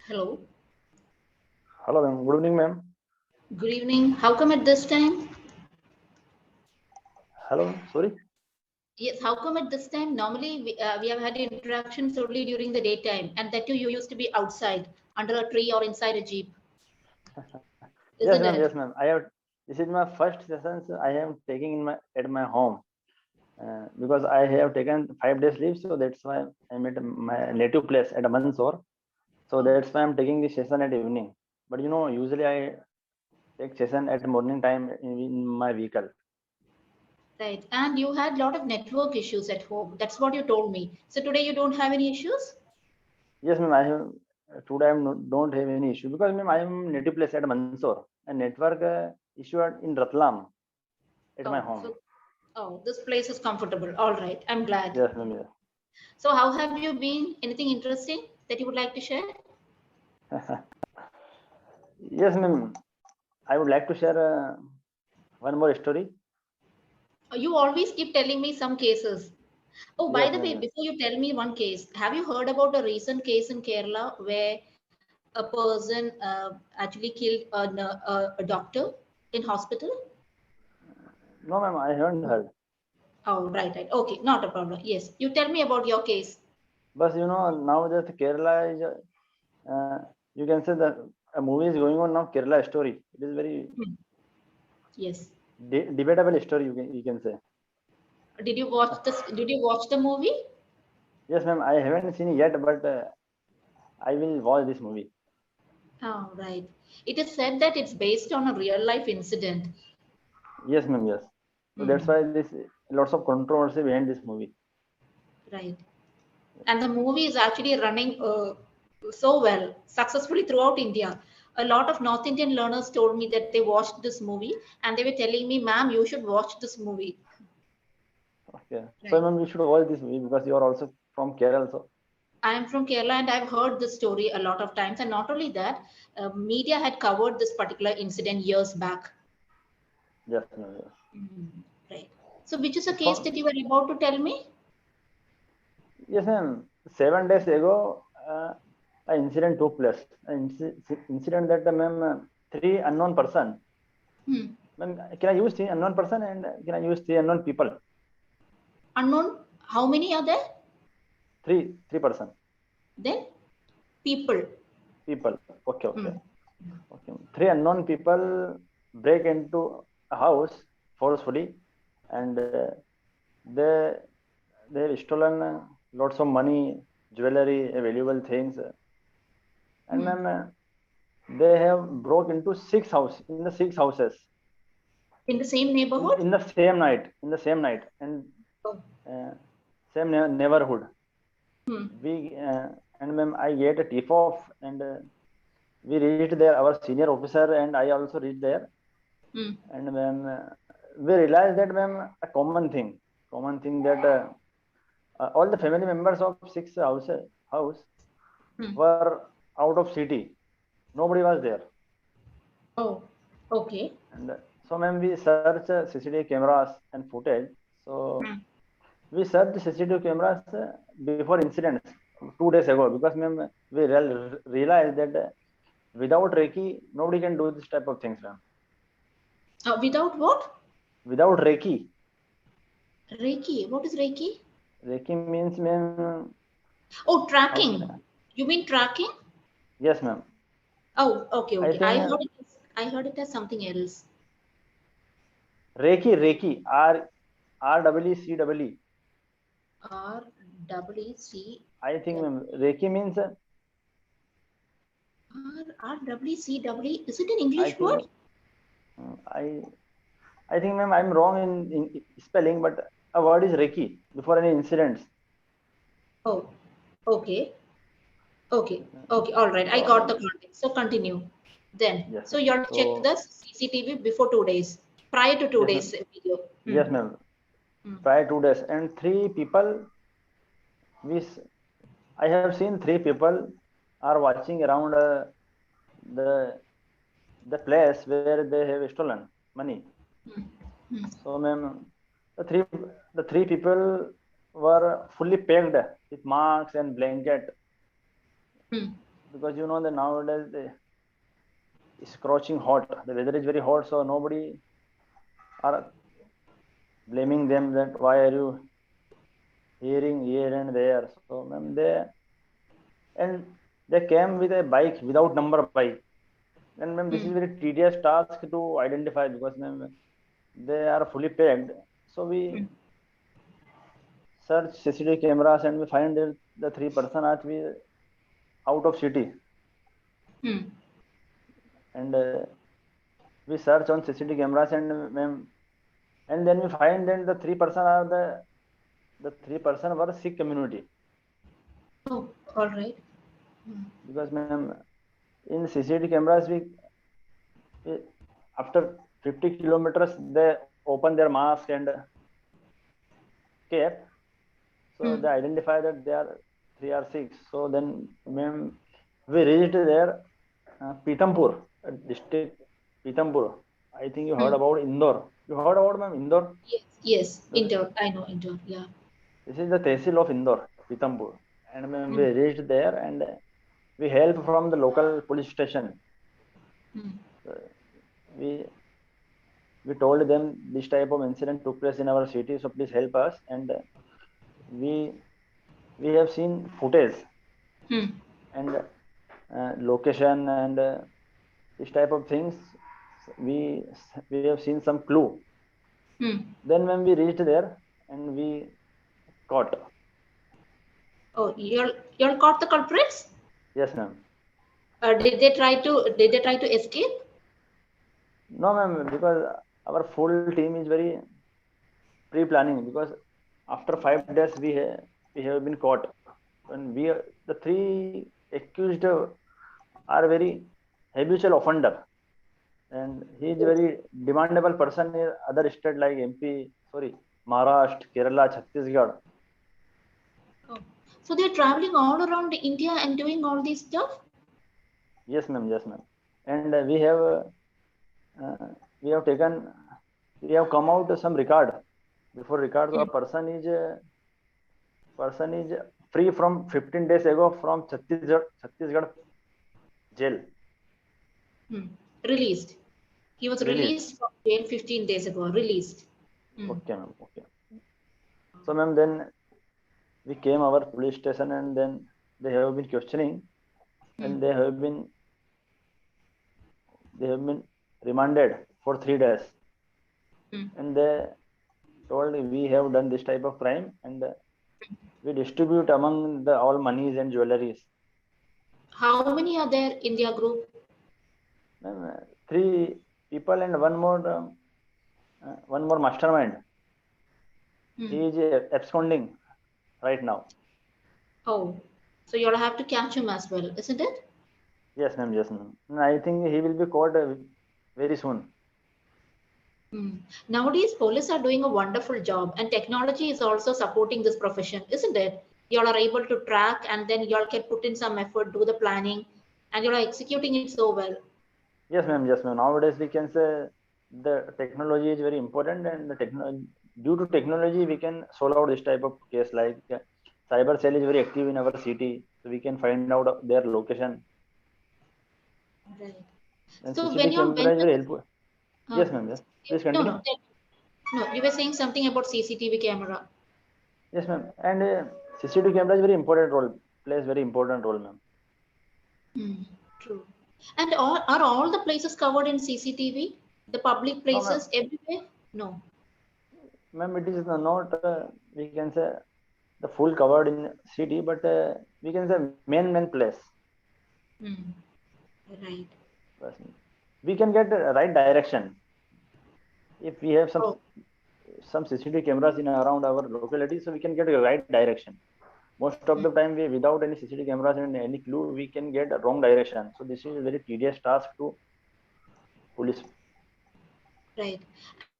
Hello. Hello, ma'am. Good evening, ma'am. Good evening. How come at this time? Hello, sorry. Yes, how come at this time? Normally, we have had interactions only during the daytime, and that too, you used to be outside under a tree or inside a jeep, Yes, isn't ma'am. it? Yes, ma'am. I have. This is my first session. I am taking in my at my home because I have taken 5 days leave, so that's why I'm at my native place at Mandsaur. So Oh, that's why I'm taking this session at evening. But usually I take session at morning time in my vehicle. right. And you had a lot of network issues at home. That's what you told me. So today you don't have any issues? Yes, ma'am. I have today. Don't have any issue because ma'am I am native place at Mandsaur and network issue in Ratlam at my Oh, home. so this place is comfortable. All right. I'm glad. Yes, ma'am. So how have you been? Anything interesting that you would like to share? Yes. Yes, ma'am. I would like to share one more story. You always keep telling me some cases. Oh, by Yes, the ma'am. way, Yes. before you tell me one case, have you heard about a recent case in Kerala where a person actually killed a doctor in hospital? No, ma'am. I haven't heard. Oh, right, right. Okay, not a problem. Yes, you tell me about your case. But now that Kerala is, you can say that a movie is going on now. Kerala story. It is very Hmm. Yes. debatable story. You can say. Did you watch this? Did you watch the movie? Yes, ma'am. I haven't seen it yet, but I will watch this movie. Oh, right. It is said that it's based on a real life incident. Yes, ma'am. Yes. So that's Hmm. why this lots of controversy behind this movie. Right. And the movie is actually running so well, successfully throughout India. A lot of North Indian learners told me that they watched this movie and they were telling me, ma'am, you should watch this movie. Okay. So, Right. ma'am, you should watch this movie because you are also from Kerala. So, I am from Kerala and I've heard this story a lot of times. And not only that, media had covered this particular incident years back. yes, ma'am. Yes. Mm, right. So, which is a case For, that you were about to tell me? yes, ma'am. 7 days ago, an incident took place. An incident that, ma'am, three unknown person. Hmm. Ma'am, can I use three unknown person and can I use three unknown people? Unknown, how many are there? Three person Then people. people. Okay, okay, Hmm. okay. Three unknown people break into a house forcefully, and they they have stolen lots of money, jewelry, valuable things, and Hmm. ma'am, they have broke into the six houses In the same in neighborhood? in the same night and Oh. uh, same neighborhood. Hmm. We and ma'am, I get a tip off and we reached there. Our senior officer and I also reached there, Hmm. and ma'am, we realized that ma'am, a common thing that all the family members of six house Hmm. were out of city. Nobody was there. Oh, okay. And so, ma'am, we search CCTV cameras and footage. So, Hmm. we searched the CCTV cameras before incidents 2 days ago because, ma'am, we realized that without Reiki, nobody can do this type of things, ma'am. Without what? Without Reiki, Reiki. What is Reiki? Reiki means, ma'am, Oh, how can tracking. You mean tracking? yes, ma'am. Oh, okay, I okay. think I heard it as something else. Reiki, REECEE. R double E C I think, double ma'am, Reiki means R double E C double E. Is it an I English word? think uh, I think, ma'am, I'm wrong in spelling, but a word is Reiki before any incidents. Oh, okay, okay, okay. All right. I got the So context. So continue. Then, yes, so you have checked so the CCTV before 2 days, prior to two yes, ma'am. days video. Hmm. Yes, ma'am. Hmm. Prior 2 days, and three people. We s- I have seen three people are watching around the the place where they have stolen money. Hmm. Hmm. So, ma'am, the three the three people were fully packed with marks and blanket. Hmm. because you know that nowadays it's scorching hot. The weather is very hot, so nobody are blaming them that why are you hearing here and there. So ma'am, they came with a bike without number bike, and ma'am, this is very tedious task to identify because ma'am, they are fully packed. So we search CCTV cameras and we find that the 3 person are out of city, and we search on CCTV cameras and then we find that the 3 person are the 3 person were Sikh community. Oh, all right. Because ma'am, in CCTV cameras we after 50 kilometers they open their mask and cap, so they identify that they are 3 or 6. So then ma'am, we reached there, Pitampur district, Pitampur. I think you heard about Indore. You heard about ma'am Indore? Yes, Indore. I know Indore. Yeah. This is the tehsil of Indore, Pitampur. And ma'am, we reached there and we help from the local police station. We told them this type of incident took place in our city, so please help us. And we have seen footage and location and this type of things. We have seen some clue. Then when we reached there and we caught. Oh, you're caught the culprits? Yes, ma'am. Did they try to escape? No, ma'am, because our full team is very pre-planning. Because after 5 days we have been caught, and the 3 accused are very habitual offender, and he is a very demandable person in other state like Maharashtra, Kerala, Chhattisgarh. Oh. So they're traveling all around India and doing all this stuff? Yes, ma'am. Yes, ma'am. And we have come out some record. Before record, a person is free from 15 days ago from Chhattisgarh jail. Released. He was released from jail 15 days ago. Released. Okay, ma'am. Okay. So, ma'am, then we came our police station and then they have been questioning and they have been remanded for 3 days. And they told we have done this type of crime and we distribute among all monies and jewelries. How many are there in their group? 3 people and one more mastermind. He is absconding right now. Oh, so you'll have to catch him as well, isn't it? Yes, ma'am. Yes, ma'am. I think he will be caught very soon. Nowadays, police are doing a wonderful job, and technology is also supporting this profession, isn't it? You all are able to track, and then you all can put in some effort, do the planning, and you are executing it so well. Yes, ma'am. Yes, ma'am. Nowadays, we can say the technology is very important, and due to technology, we can solve out this type of case. Like cyber cell is very active in our city, so we can find out their location. Right. And So CCTV when you camera went is very helpful. Yes, ma'am. Yes. Please continue. No, you were saying something about CCTV camera. Yes, ma'am. And CCTV camera is very important role. Plays very important role, ma'am. True. And are all the places covered in CCTV? The public places everywhere? No. Ma'am, it is not. We can say the full covered in city, but we can say main place. Right. We can get right direction if we have some CCTV cameras in around our locality, so we can get a right direction. Most of the time, without any CCTV cameras and any clue, we can get a wrong direction. So this is a very tedious task to police. Right.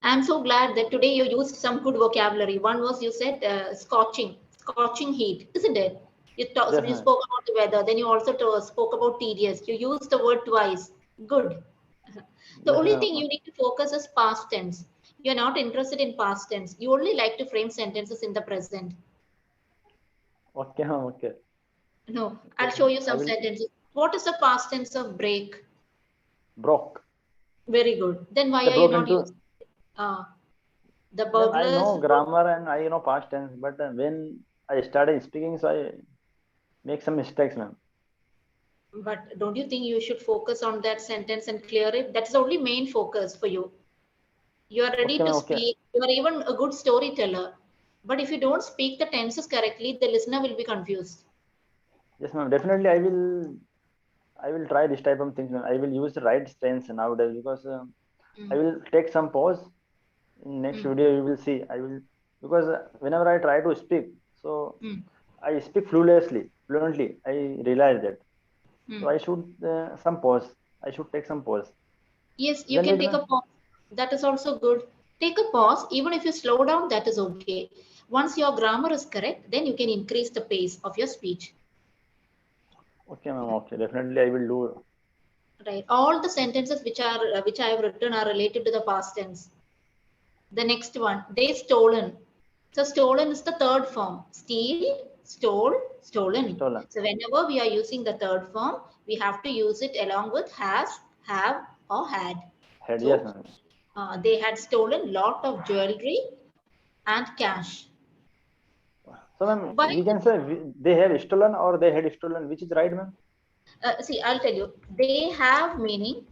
I'm so glad that today you used some good vocabulary. One was you said scorching heat, isn't it? You spoke about the weather. Then you also spoke about tedious. You used the word twice. Good. The only thing you need to focus is past tense. You're not interested in past tense. You only like to frame sentences in the present. Okay, okay. No, I'll show you some sentences. What is the past tense of break? Broke. Very good. Then why They are you broke not into. using the Ma'am, I burglars? know grammar and I know past tense, but when I started speaking, so I make some mistakes, ma'am. But don't you think you should focus on that sentence and clear it? That's the only main focus for you. You are ready Okay, to ma'am. Okay. speak. You are even a good storyteller. But if you don't speak the tenses correctly, the listener will be confused. Yes, ma'am. Definitely, I will. I will try this type of things, ma'am. I will use the right tense nowadays because I Mm, will take some pause. In next mm, video, you will see. I will because whenever I try to speak, so mm, I speak fluently. I realize that. So mm. I should some pause. I should take some pause. Yes, you Then can it, take a pause. That is also good. Take a pause. Even if you slow down, that is okay. Once your grammar is correct, then you can increase the pace of your speech. okay, ma'am. Okay, definitely I will do. Right. All the sentences which I have written are related to the past tense. The next one, they stolen. So stolen is the third form. Steal, stole, stolen. Stolen. So whenever we are using the third form, we have to use it along with has, have, or had. Head. Yes, So ma'am. they had stolen lot of jewelry and cash. So, ma'am, But we can say they have stolen or they had stolen. Which is right, ma'am? see, I'll tell you, they have meaning.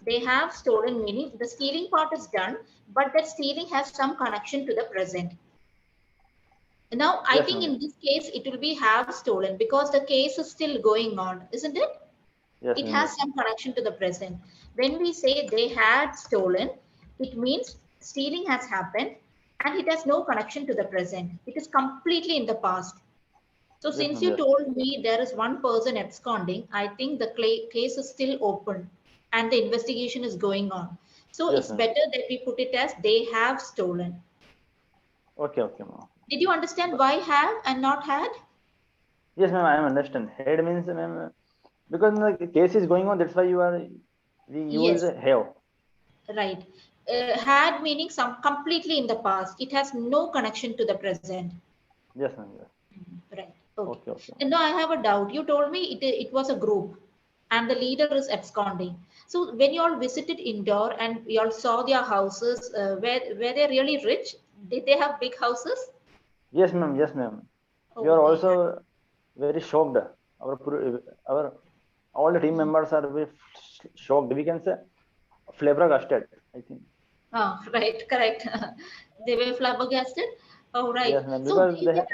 They have stolen meaning. The stealing part is done, but that stealing has some connection to the present. Now, I Yes, think ma'am. in this case, it will be have stolen because the case is still going on, isn't it? Yes, It ma'am. has Yes. some connection to the present. When we say they had stolen, it means stealing has happened and it has no connection to the present. It is completely in the past. So, Yes, since ma'am. you Yes. told me there is one person absconding, I think the case is still open and the investigation is going on. So, Yes, it's ma'am. better that we put it as they have stolen. Okay, okay, ma'am. Did you understand But why have and not had? yes, ma'am. I understand. Head means, ma'am, because the case is going on. That's why we use Yes, have. right. Had meaning some completely in the past. It has no connection to the present. Yes, ma'am. Yes. Right. Okay. Okay, okay. And now I have a doubt. You told me it was a group and the leader is absconding. So when you all visited Indore and you all saw their houses, were they really rich? Did they have big houses? Yes, ma'am. Yes, ma'am. We Oh, are they had. also very shocked. Our all the team members are very shocked. We can say flabbergasted. I think. Oh, right, correct. They were flabbergasted. Oh, right. Yes, ma'am. So Because they had.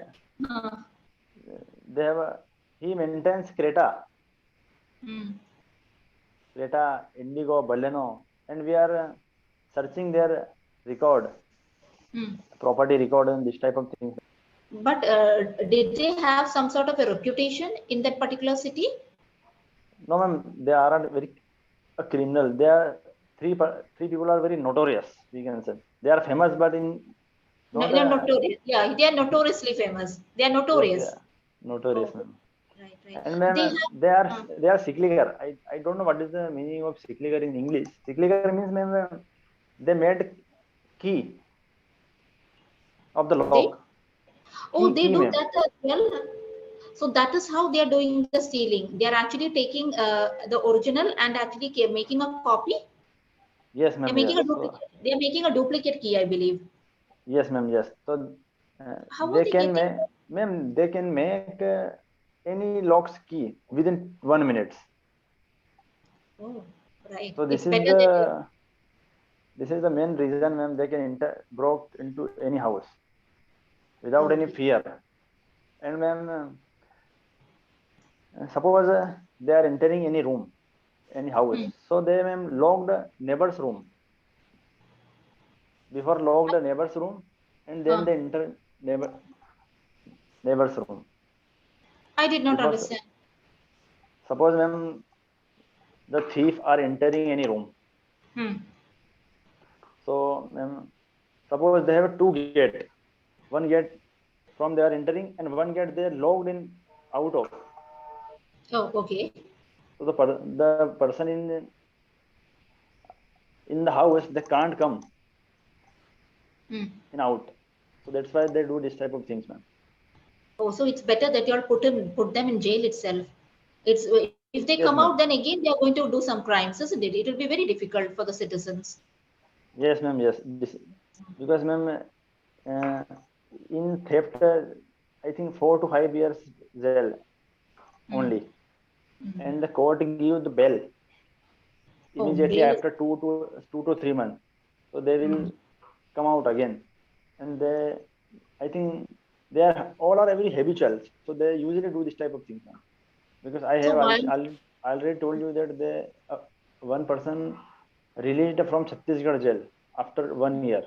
they have he maintains Hmm, Indigo, Baleno, and we are searching their record, hmm. property record, and this type of things. But did they have some sort of a reputation in that particular city? No, ma'am, they aren't very a criminal. They are three people are very notorious. We can say they are famous, but in No, not they're notorious. Yeah, they are notoriously famous. They are yes, they notorious. are notorious, Oh, ma'am. right, right. And ma'am, They have. Uh, they are sickliger. I don't know what is the meaning of sickliger in English. Sickliger means, ma'am, they made key of the they. lock. Oh, they Key, do ma'am. that as well. So that is how they are doing the stealing. They are actually taking the original and actually making a copy. Yes, They're ma'am. making Yes. a So duplicate. They are making a duplicate key, I believe. yes, ma'am. Yes. So How are they getting? ma'am, they can make any lock's key within 1 minute. Oh, right. So It's better that you. this is the main reason, ma'am. They can broke into any house without any Okay. fear. And ma'am, suppose they are entering any room, any house. Hmm. So they ma'am locked neighbor's room before locked the neighbor's room, and then Uh, they enter neighbor's room I did not before. understand. Suppose ma'am the thief are entering any room. Hmm. So suppose they have two gate, one gate from they are entering and one gate they are logged in out of. Oh, okay. So the person in the house they can't come Hmm. in out. So that's why they do this type of things, man. Oh, so it's better that you all put them in jail itself. It's If they Yes, come ma'am. out, then again they are going to do some crimes, isn't it? It will be very difficult for the citizens. Yes, ma'am. Yes, because ma'am, uh, in theft, I think 4 to 5 years jail Mm. only, Mm. and the court give the bail Oh, immediately bail is. after 2 to 3 months. So they will Mm. come out again, and I think they are all are very habitual. So they usually do this type of things, ma'am. Because I So have while already told you that one person released from Chhattisgarh jail after 1 year.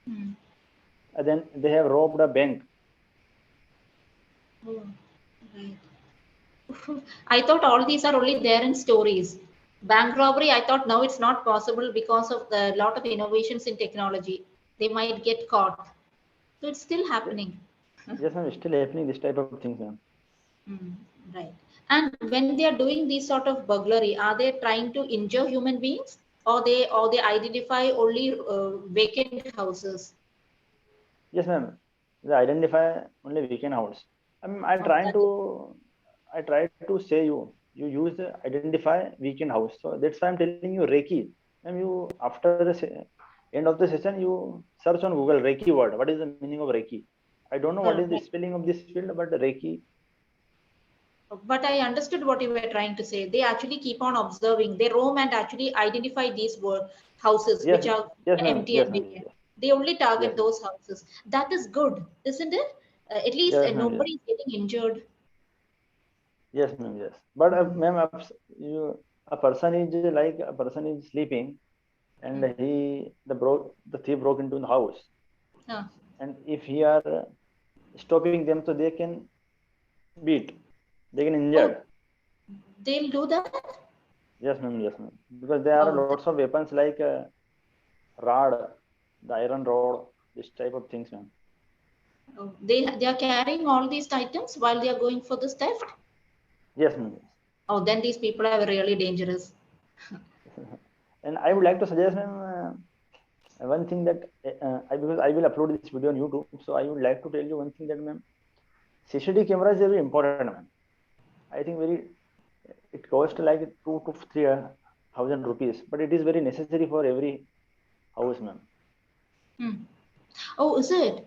mm. And then they have robbed a bank. Oh, right. I thought all these are only there in stories. Bank robbery, I thought now it's not possible because of the lot of innovations in technology. They might get caught. So it's still Ye- happening. Yes, ma'am. It's still happening this type of things, ma'am. Mm, right. And when they are doing these sort of burglary, are they trying to injure human beings, or they identify only vacant houses? Yes, ma'am. They identify only weekend hours. Oh, that is, I try to say you use the identify weekend house. So that's why I'm telling you Reiki. And you after the end of the session you search on Google Reiki word. What is the meaning of Reiki? I don't know what is the right. spelling of this field, but Reiki. But I understood what you were trying to say. They actually keep on observing. They roam and actually identify these houses Yes, which are yes, ma'am. empty Yes, and ma'am. vacant. Yes, They only yes, target ma'am. those houses. That is good, isn't it? At least Yes, ma'am. Yes, nobody is getting injured. yes, ma'am. Yes. But Mm, ma'am, a person is like a person is sleeping, and mm. the thief broke into the house, Huh. and if he are stopping them, so they can beat, they can Oh, injured. they'll do that? Yes, ma'am. Yes, ma'am. Because there are Oh, lots of weapons like rod, the iron rod, this type of things, ma'am. oh, they are carrying all these items while they are going for this theft? Yes, ma'am. Oh, then these people are really dangerous. Yes. And I would like to suggest, ma'am, one thing that because I will upload this video on YouTube, so I would like to tell you one thing that, ma'am, CCTV camera is very important, ma'am. I think very it costs like 2 to 3 thousand rupees, but it is very necessary for every house, ma'am. Hmm. Oh, is it?